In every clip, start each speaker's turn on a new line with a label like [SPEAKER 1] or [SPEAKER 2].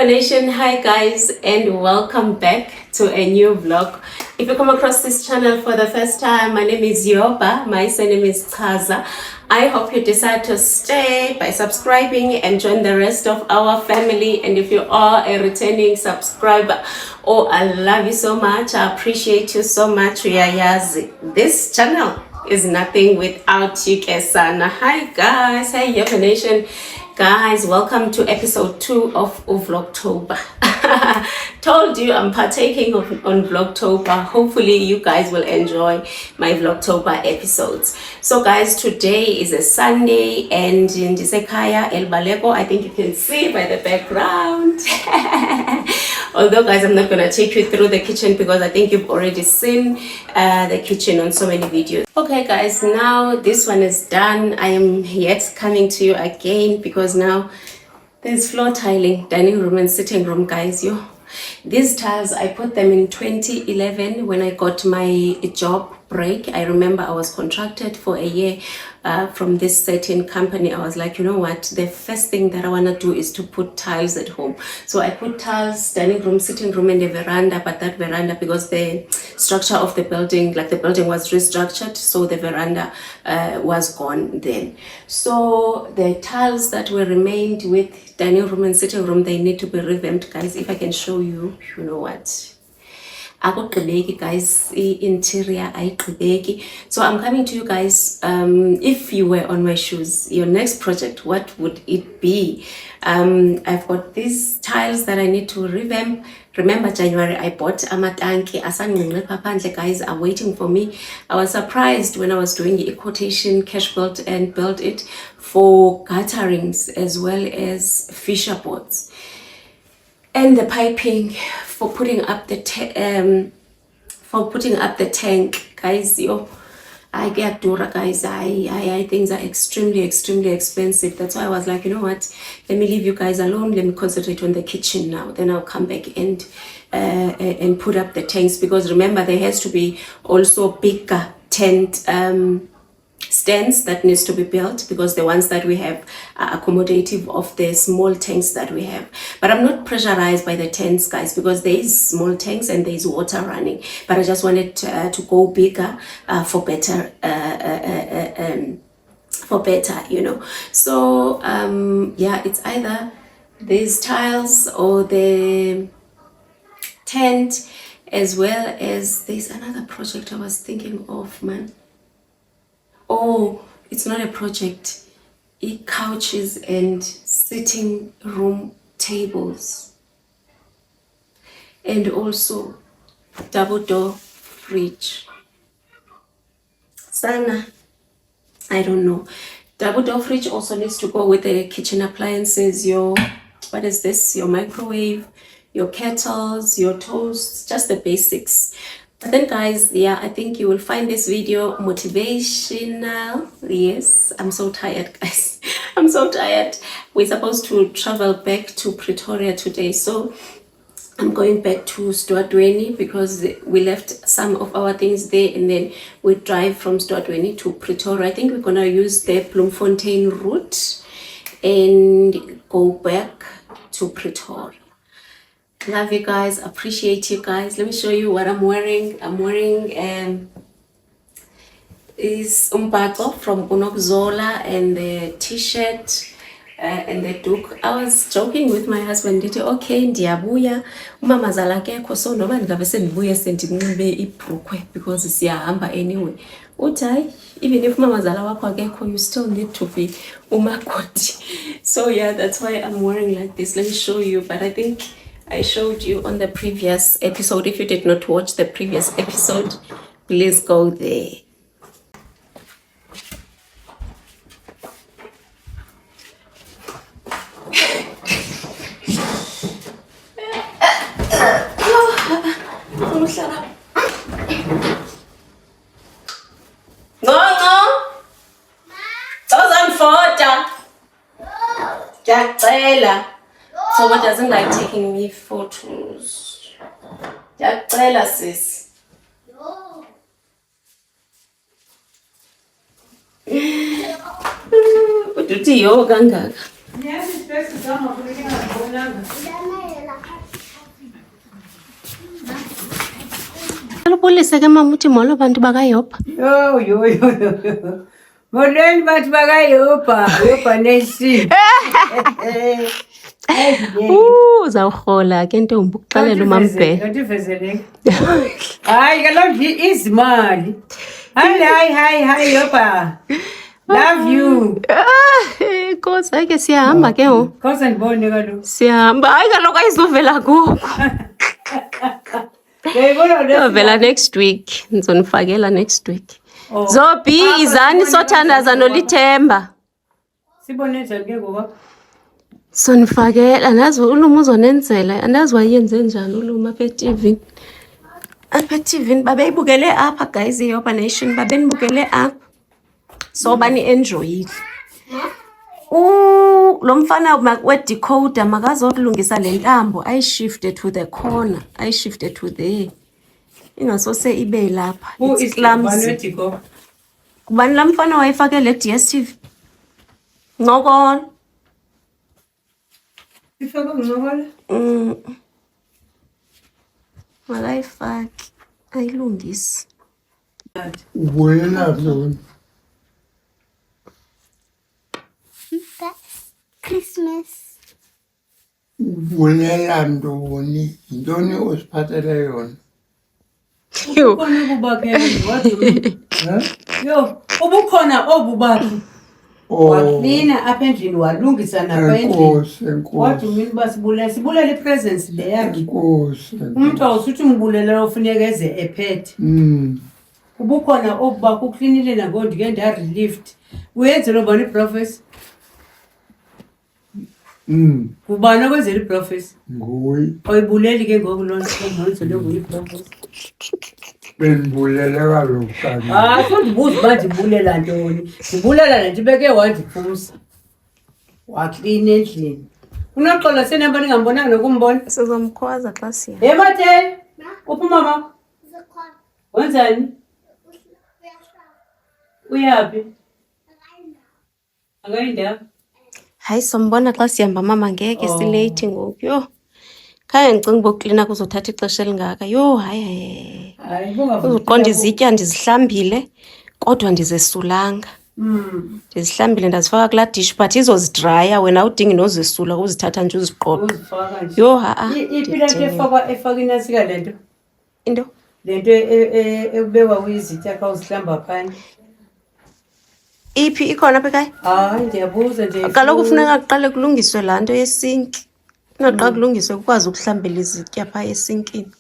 [SPEAKER 1] Yoba Nation, hi guys, and welcome back to a new vlog. If you come across this channel for the first time, my name is Yoba, my surname is Chaza. I hope you decide to stay by subscribing and join the rest of our family. And if you are a returning subscriber, oh, I love you so much, I appreciate you so much. This channel is nothing without you, Kesana. Hi guys, hey Yoba Nation. Guys, welcome to episode 2 of Vlogtober. Told you I'm partaking on Vlogtober. Hopefully you guys will enjoy my Vlogtober episodes. So guys, today is a Sunday and in Disekaya El Baleko, I think you can see by the background. Although guys, I'm not going to take you through the kitchen because I think you've already seen the kitchen on so many videos. Okay guys, now this one is done. I am yet coming to you again because now there's floor tiling, dining room and sitting room, guys. These tiles, I put them in 2011 when I got my job break. I remember I was contracted for a year from this certain company. I was like, you know what, the first thing that I want to do is to put tiles at home. So I put tiles, dining room, sitting room and the veranda. But that veranda, because the structure of the building, like the building was restructured, so the veranda was gone then. So the tiles that were remained with dining room and sitting room, they need to be revamped, guys. If I can show you, you know what, guys, interior ayigqibeki. So I'm coming to you guys. If you were on my shoes, your next project, what would it be? I've got these tiles that I need to revamp. Remember January I bought amatanki asanqinqe, guys are waiting for me. I was surprised when I was doing a quotation cash built and built it for gutterings as well as fisher boards. And the piping for putting up the tank, guys. I get Dora, guys. I things are extremely expensive. That's why I was like, you know what, let me leave you guys alone. Let me concentrate on the kitchen now. Then I'll come back and put up the tanks, because remember there has to be also bigger tent stands that needs to be built, because the ones that we have are accommodative of the small tanks that we have. But I'm not pressurized by the tents, guys, because there is small tanks and there is water running, but I just wanted to go bigger for better so yeah, it's either these tiles or the tent, as well as there's another project I was thinking of, man. Oh, it's not a project. Couches and sitting room tables. And also double door fridge. Sana, I don't know. Double door fridge also needs to go with the kitchen appliances. What is this? Your microwave, your kettles, your toasts, just the basics. But then guys, yeah, I think you will find this video motivational. Yes, I'm so tired, guys. I'm so tired. We're supposed to travel back to Pretoria today, so I'm going back to Stwadweni because we left some of our things there, and then we drive from Stwadweni to Pretoria. I think we're gonna use the Bloemfontein route and go back to Pretoria. Love you guys, appreciate you guys. Let me show you what I'm wearing. I'm wearing is umbhaco from Unokzola and the t-shirt and the duke. I was joking with my husband, okay, ndiyabuya umamazala akekho, so noba ndingabe sendibuye sendinxibe ibhrukhwe because siyahamba anyway. Uthi even if umamazala wakho akekho, you still need to be umakoti. So yeah, that's why I'm wearing like this. Let me show you, but I think I showed you on the previous episode. If you did not watch the previous episode, please go there. Someone doesn't like taking me photos. Jacela, sis. Uthi yo kangaka.
[SPEAKER 2] Yes, it's best to come up with a
[SPEAKER 1] Alubulise ke mama uthi molo bantu bakaYopa.
[SPEAKER 2] Yo. Molweni bantu bakaYopa, Yopa Nation.
[SPEAKER 1] Uzawurhola ke ntombi ukuxelela uMamBhe.
[SPEAKER 2] Kantivezele. Hayi kaloku izimali. Hayi Yopa. Love you.
[SPEAKER 1] Nkosi hayi ke siyahamba ke ngoku.
[SPEAKER 2] Khosa ndibone kaloku.
[SPEAKER 1] Siyahamba. Hayi kaloku ayizuvela ngoku. Vela next week. Nizonifakela next week. Zobi izani sothandaza noLithemba.
[SPEAKER 2] Sibone njani ke ngoku?
[SPEAKER 1] Sonifakela nazi uLuma uzonenzela andazi wayenze njani uLuma apha eTV. Apha eTV babeyibukele apha guys iYopa Nation babenibukele apha. So bani enjoyile. Lo mfana we-decoder makazokulungisa le ntambo ayishifte to the corner, ayishifte to there. Ingasose ibe lapha. It's clumsy. Kubani la mfana wayifake le DSTV? Nqokolo.
[SPEAKER 2] Ifake nqokolo?
[SPEAKER 1] Makayifake. Ayilungisi.
[SPEAKER 3] Buena zone.
[SPEAKER 4] Christmas.
[SPEAKER 3] Bulela ntoni? Yintoni osiphathele yona?
[SPEAKER 2] Ubukhona obubakhe wathi yo ubukhona obubakhe waklina apha endlini walungisa napha endlini wathi mina basibulela ipresence le yakhe umuntu awusuthi umbulela ufuneka eze ephethe ubukhona obubakhe uklinile nango ndike ndarelieved uyenze lo bani professor kubana kwenzela iprofessor
[SPEAKER 3] nguye
[SPEAKER 2] oyibuleli ke ngoku lo nto lo nguye iprofessor
[SPEAKER 3] bendibulela kaloku
[SPEAKER 2] ndibuza uba ndibulela ntoni ndibulela le nto ibeke wandiphusa waklina endlini unoxolo senamba ndingambonanga nokumbona
[SPEAKER 1] Sizomkhwaza xa siya.
[SPEAKER 2] Hey Mathe uphuma mama wenzani uyaphi akayindaba
[SPEAKER 1] Hayi sombona xa sihamba mama ngeke silate ngoku. Yo. Khaya ngicinga bokuklina kuzothatha ixesha elingaka. Yo hayi. Uzoqonda izitya ndizihlambile kodwa ndizesulanga. Ndizihlambile ndazifaka kula dish but izozidraya wena udingi nozisula uzithatha nje uziqoqa. Yo
[SPEAKER 2] ipila efaka inasika lento.
[SPEAKER 1] Into?
[SPEAKER 2] Lento ebekwa kuyizitya xa uzihlamba phandle.
[SPEAKER 1] Iphi ikhona apha ekhaya?
[SPEAKER 2] Hayi ndiyabuza nje.
[SPEAKER 1] Kaloku kufuneka kuqale kulungiswe laa nto yesinki. Naxa kulungiswe ukwazi ukuhlambela izitya phaa esinkini.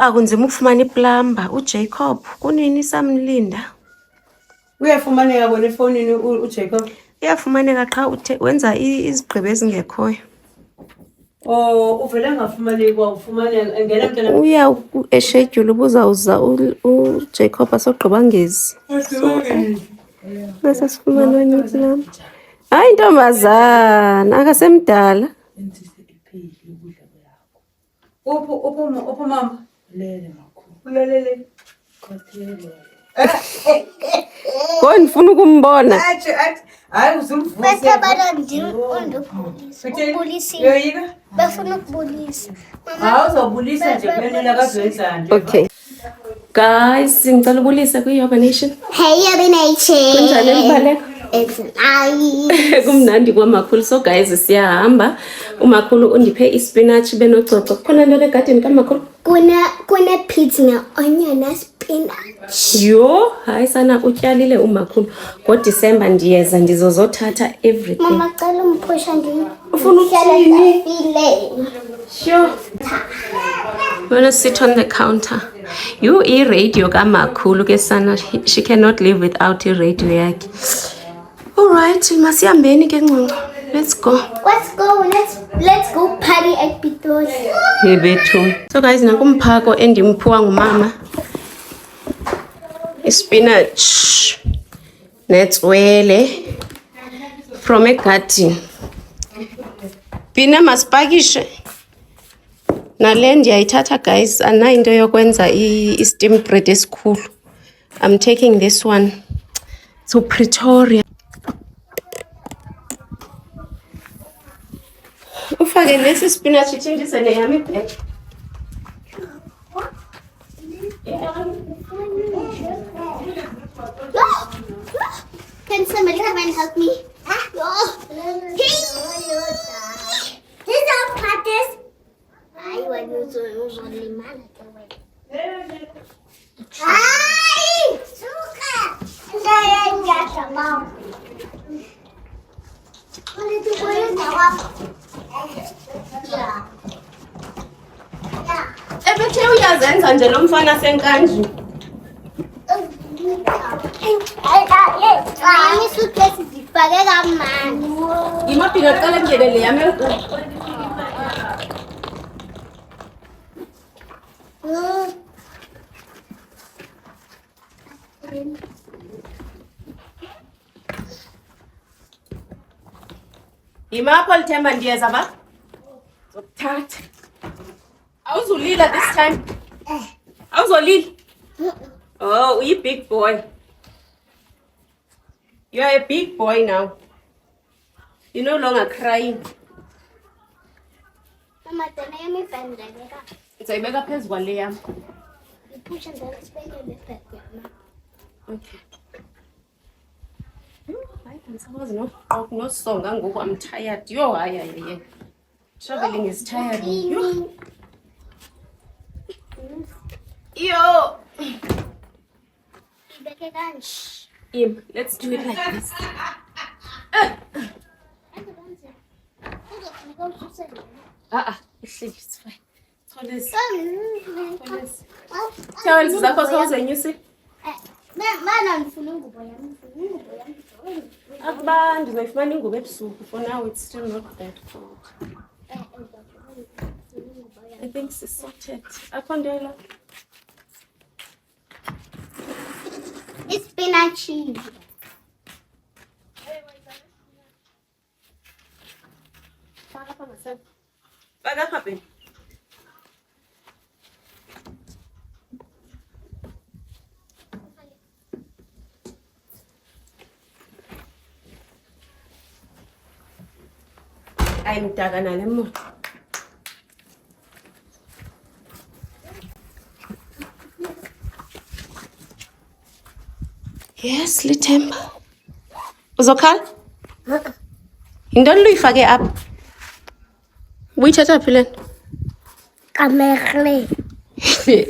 [SPEAKER 1] Akunzima ukufumana iplamba. uJacob kunini samlinda?
[SPEAKER 2] Uyafumaneka kona efowunini uJacob?
[SPEAKER 1] Iyafumaneka xa wenza izigqibo ezingekhoyo.
[SPEAKER 2] Uvele ngafumaneki kwakufumaneka engena mntana.
[SPEAKER 1] Uya eschedule ubuzawuza uJacob asogqiba ngezi. Bese sifumana enye iplamba. Hayi ntombazana akasemdala.
[SPEAKER 2] Uphu mama. Lele makhulu. Ulele.
[SPEAKER 1] Ngifuna ukumbona.
[SPEAKER 2] Hayi uzumvusa.
[SPEAKER 4] Bathe bana ndibulisa.
[SPEAKER 2] Yoyika?
[SPEAKER 4] Bafuna ukubulisa.
[SPEAKER 2] Hayi uzobulisa nje kuyenela kazwenzana.
[SPEAKER 1] Okay. Guys, ngicela ubulise kwiYopa Nation.
[SPEAKER 4] Hey Yopa Nation.
[SPEAKER 1] Kunjani elibaleka?
[SPEAKER 4] It's nice.
[SPEAKER 1] Kumnandi kwamakhulu. So guys siyahamba. Umakhulu undiphe ispinach benococo. Khona nto egadini kamakhulu?
[SPEAKER 4] Kuna pizza na onion na spinach.
[SPEAKER 1] Yo, hayi sana utyalile umakhulu. ngoDisemba ndiyeza ndizozothatha everything.
[SPEAKER 4] Mama cela umphusha
[SPEAKER 1] Ufuna ukuthini?
[SPEAKER 4] Sure.
[SPEAKER 1] You want to sit on the counter. You radio kamakhulu ke sana. She cannot live without radio yakhe. Alright, masihambeni ke ncinci. Let's go.
[SPEAKER 4] Let's go. Let's go party at Pitos.
[SPEAKER 1] Yebethu. So guys, nakumphako endimphiwa ngumama. Spinach. Netswele from a garden. Pina masipakishe. Nale ndiyayithatha guys, anayinto yokwenza i-steamed bread esikhulu. I'm taking this one to Pretoria. Ufake lesi spinach thindise neyami ibheke.
[SPEAKER 4] Can somebody come and help me? He's our practice. I want to only man. Ay! Suka! Saya enggak sama. Boleh tu boleh jawab. Ya.
[SPEAKER 1] Ebethe uyazenza nje lo mfana senkandla.
[SPEAKER 4] Mami suitcase zifake kamnandi.
[SPEAKER 1] Imaphi ngaqala ngene le yami. Imapho lithemba ndiyeza ba? Zokuthatha. Awuzulila this time. Awuzolila. Oh, you big boy. You are a big boy now. You're no longer crying.
[SPEAKER 4] Mama, tena yami pendeka.
[SPEAKER 1] Ngizoyibeka phezu kwale yami.
[SPEAKER 4] Push and then spend the pet.
[SPEAKER 1] Okay. Hayi, ngisakwazi nosonga ngoku I'm tired. Yo, hayi. Traveling is tiring. Yo. Let's do it like this. It's fine. It's Towels zakho sozenyusi.
[SPEAKER 4] Mana ngifuna ingubo yami.
[SPEAKER 1] Akuba ndizoyifumana ingubo ebusuku. For now it's still not that cold. I think it's sorted. Akho ndela.
[SPEAKER 4] It's spinachy.
[SPEAKER 1] Faka apha beni. Ayimdaka nale moto. Yes, Lithemba. Uzokhala? Yintoni luyifake apha? Uyithatha phi lena?
[SPEAKER 4] Kamerle.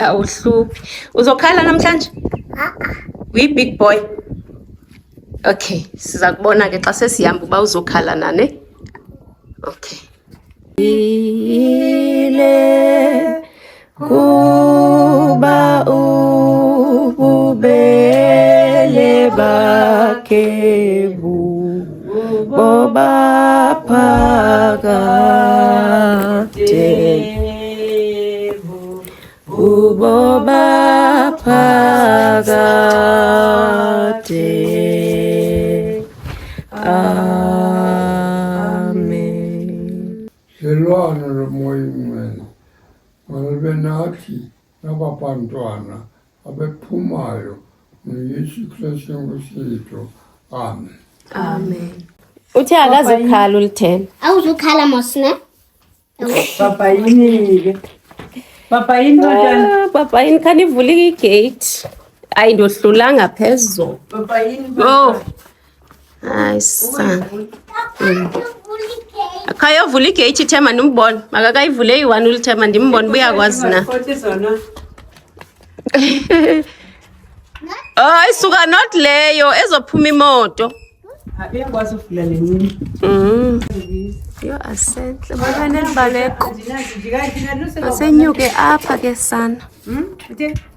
[SPEAKER 1] Awuhluphi. Uzokhala namhlanje? Uyi-big boy. Okay, siza kubona ke xa sesihamba uba uzokhala nane. Okay. Ile kuba ububele bakhe boba phakade boba phakade. Amen.
[SPEAKER 3] Silwana lomoyimene malabe nathi nabantwana abephumayo noYesu Kristu ngositho. Amen.
[SPEAKER 1] Amen. Uthe akazukhala uLithemba.
[SPEAKER 4] Awuzukhala mosne?
[SPEAKER 2] Papa yini? Papa yini wena?
[SPEAKER 1] Papa yini khani ivulike igate. Ayi ndohlulanga phezulu.
[SPEAKER 2] Papa yini?
[SPEAKER 1] Oh. Hayi sana. Akayovula igate Themba ndimbone. Makakayivule iyi-1 uLithemba ndimbone uyakwazi na. Oh, isuka not leyo ezophuma imoto.
[SPEAKER 2] Uyakwazi uvula lenini.
[SPEAKER 1] Yo asenhle babane libaleko. Asenyuke apha ke sana.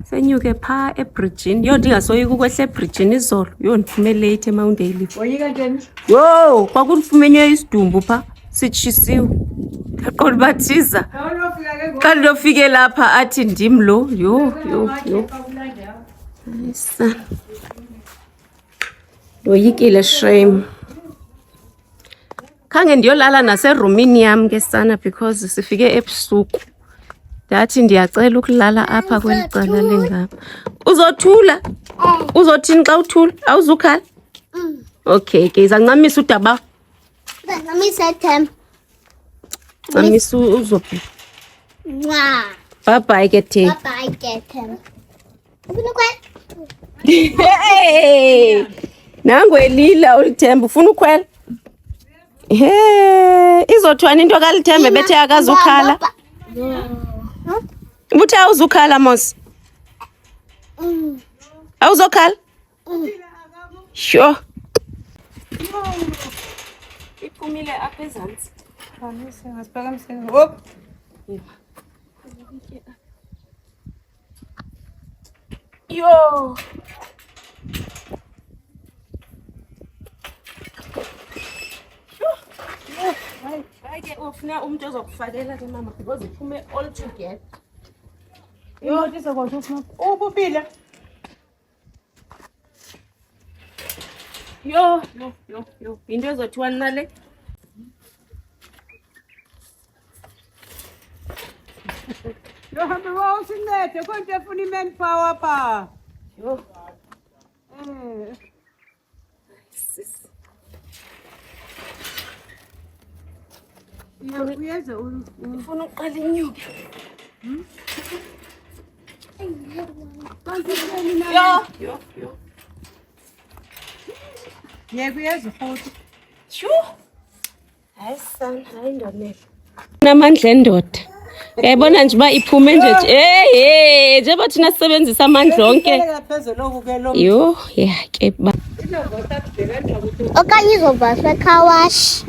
[SPEAKER 1] Senyuke pha ebridgini. Yo ndingasoyika ukwehla ebridgini izolo. Yo ndiphume late eMount Olive.
[SPEAKER 2] Oyika njani?
[SPEAKER 1] Yo, kwakulifumenywe isidumbu pha sitshisiwe. Qolo bathiza. Xa ndofike lapha athi ndim lo. Yo. Ayisa. Doyikile shame. Khange ndiyolala naserumini yam ke sana because sifike ebusuku. Ndathi ndiyacela ukulala apha kweli cala lengapha. Uzothula? Uzothini xa uthula? Awuzukhala? Okay, ke izancamisa udaba.
[SPEAKER 4] Ngamisa Themba.
[SPEAKER 1] Ncamisa uzophi.
[SPEAKER 4] Mwah.
[SPEAKER 1] Bye bye ke the.
[SPEAKER 4] Bye bye, get him.
[SPEAKER 1] Hey! Nangu elila uLithemba ufuna ukhwela? He, izothwana into kaLithemba bethe akazukhala. Ubuthe awuzukhala mos. Awuzokhala? Sure. Iphumile apha ezantsi.
[SPEAKER 2] Hop.
[SPEAKER 1] Yo. Hayi ke ufuna umuntu ozokufakela ke mama because iphume all together.
[SPEAKER 2] Yo, ndizokwazi ufuna. Ubupile.
[SPEAKER 1] Yo. Into ezothiwa nale.
[SPEAKER 2] Yo, hambe wa usincede konke efuna i-manpower pa.
[SPEAKER 1] Yo.
[SPEAKER 2] Uyeza
[SPEAKER 1] Ufuna uqala inyuke. Yo.
[SPEAKER 2] yeke uyeza futhi.
[SPEAKER 1] Sure. Hayi son, hayi ndonela. Namandla endoda. Uyayibona nje uba iphume nje. Hey, njengoba thina sisebenzisa amandla onke. Yo, yeah ke ba.
[SPEAKER 4] Okanye izobhaswa ecar wash.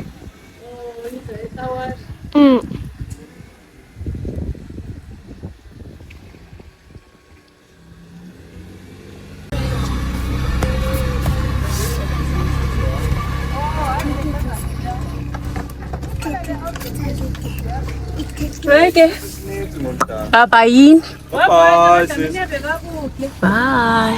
[SPEAKER 1] Okay. Bye yini.
[SPEAKER 5] Bye, sis.
[SPEAKER 1] Bye.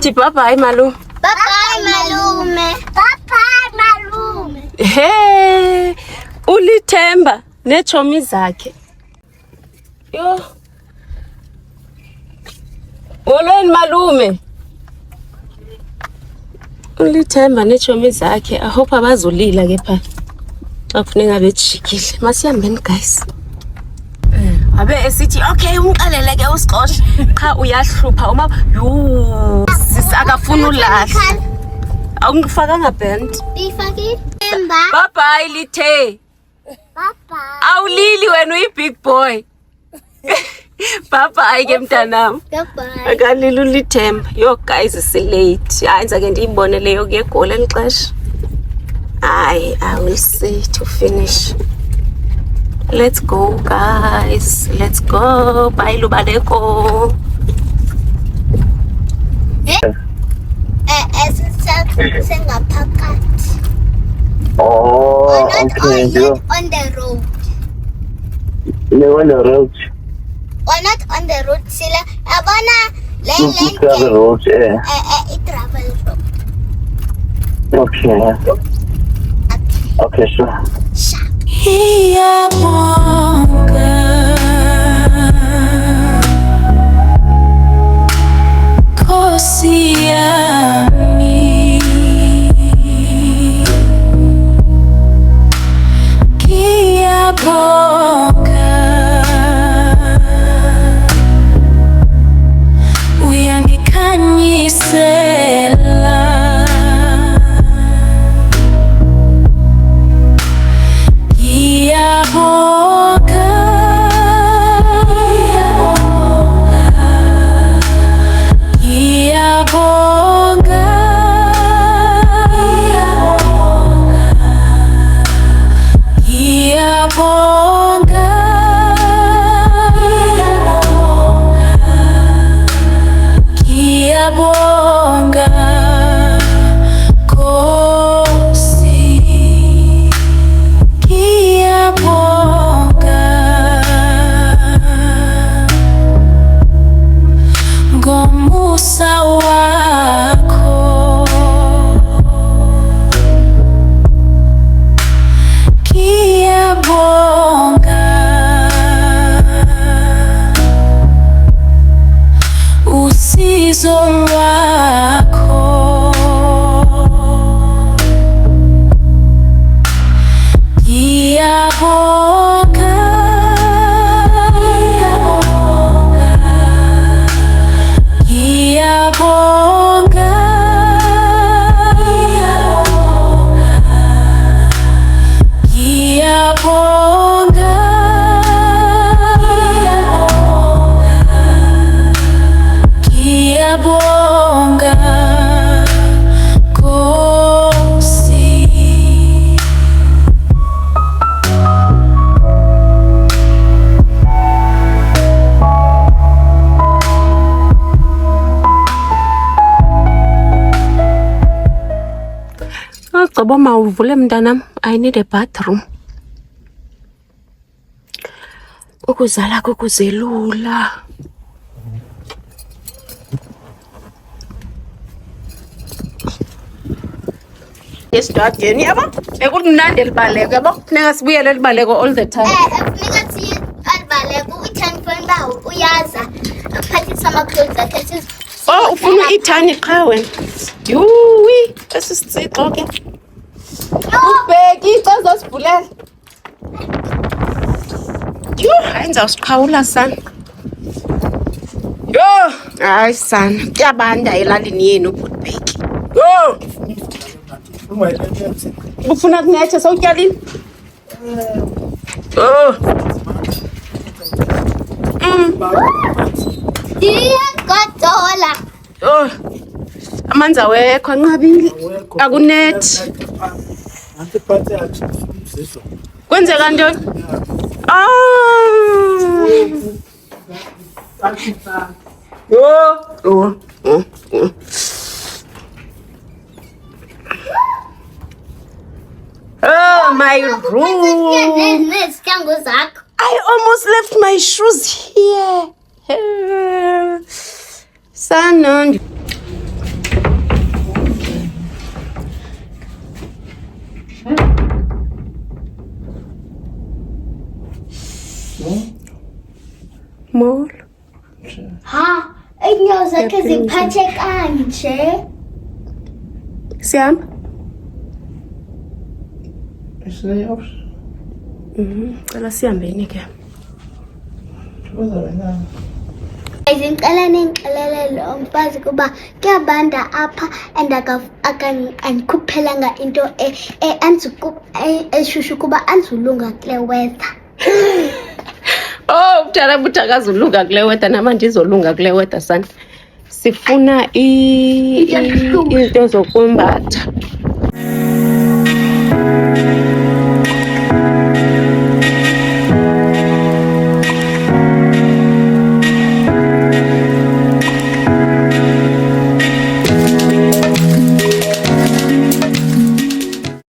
[SPEAKER 1] Ti bye malu.
[SPEAKER 4] Bye malume. Bye malume.
[SPEAKER 1] Hey, uLithemba nechomi zakhe. Yo. Wolweni malume. uLithemba nechomi zakhe. I hope abazolila ke pha. Xa kufuneka bejikile. Masihambeni guys. Abe esithi okay umqalele ke usiqoshe qha uyahlupha uma yo sisakafuna ulahla. Awungifakanga band.
[SPEAKER 4] Ifaki.
[SPEAKER 1] Bye bye Lithe.
[SPEAKER 4] Bye.
[SPEAKER 1] Awulili wena uyi big boy. Bye bye ke mntanami.
[SPEAKER 4] Goodbye.
[SPEAKER 1] Akalili uLithemba. Yo guys is late. Hayenza ke ndiyibone leyo ke goal elixesha. I will see to finish. Let's go guys. Let's go. Bye Lubaleko.
[SPEAKER 4] Sengaphakathi.
[SPEAKER 5] Oh, okay.
[SPEAKER 4] Not on the road.
[SPEAKER 5] You're on the road.
[SPEAKER 4] Or not on the road. Sila abana
[SPEAKER 5] You travel road, yeah.
[SPEAKER 4] travel road.
[SPEAKER 5] Okay. Okay, sure.
[SPEAKER 1] Uceba mawuvule mntanam. I need a bathroom. Ukuzala kukuzelula. Esidwadeni yabo bekumnandi elibaleko yabo kufuneka sibuyele elibaleko all the time.
[SPEAKER 4] Kufuneka siye alibaleko uthani fana uba uyaza aphathisa ama-clothes akhe
[SPEAKER 1] Oh, ufuna ithani qha wena. Yuwi, esisitsixo ke. Ubheki iceza sivulela. Yo, ayenza usiqhawula sana. Yo, hayi sana, kuyabanda elalini yenu ubheki. Yo. Ufuna kunethe sowutyalile? Oh.
[SPEAKER 4] Ndiyagodola.
[SPEAKER 1] Oh. Amanzi awekho anqabile. Akunethi. Kwenzeka ntoni? Yo. Oh, my room.
[SPEAKER 4] Nezihlangu zakho.
[SPEAKER 1] I almost left my shoes here. Sana. Mall.
[SPEAKER 4] Ha, inyawo zakhe ziphathe kanje.
[SPEAKER 1] Siyam. Cela sihambeni ke.
[SPEAKER 4] Izincela nengixelele lo mfazi kuba kuyabanda apha and andikuphela into eshushu kuba anzulunga kule weather.
[SPEAKER 1] Oh, mntana buthakazulunga kule weather nama ndizolunga kule weather sana. Sifuna into zokumbatha.